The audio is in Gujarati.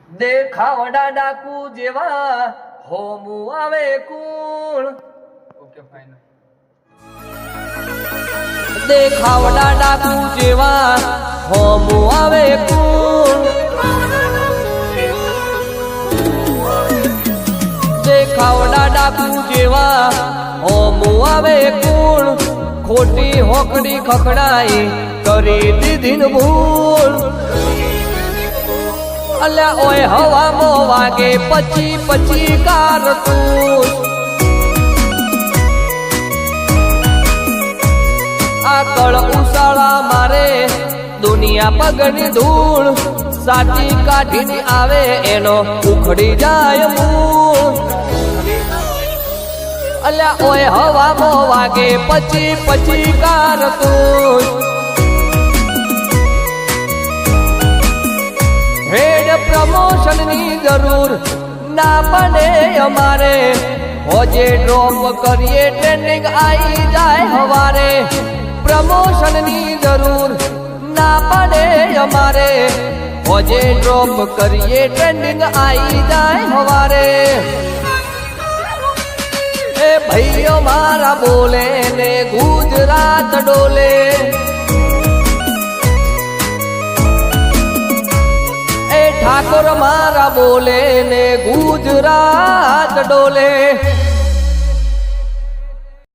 દેખાવડા ડાકુ જેવા હોમું આવે કુળ. Okay fine. દેખાવડા ડાકુ જેવા હોમું આવે કુળ. દેખાવડા ડાકુ જેવા હોમું આવે કુળ. ખોટી હોકડી ખખડાઈ કરી દીધી ને ભૂલ. અલ્યા ઓય હવામાં વાગે પછી કારતૂસ. આ કળ ઉસાળા મારે દુનિયા પગની ધૂળ. સાચી કાઢીને આવે એનો ઉખડી જાય મૂળ. અલ્યા ઓય હવામાં વાગે પછી કારતૂસ. હેડ પ્રમોશન ની જરૂર ના પડે અમારે. હોજે ડ્રોપ કરીએ ટ્રેન્ડિંગ આવી જાય હવારે. પ્રમોશન ની જરૂર ના પડે અમારે. હોજે ડ્રોપ કરીએ ટ્રેન્ડિંગ આવી જાય હવારે. એ ભાઈઓ મારા બોલે ને ગુજરાત ડોલે. ઠાકોર મારા બોલે ને ગુજરાત ડોલે.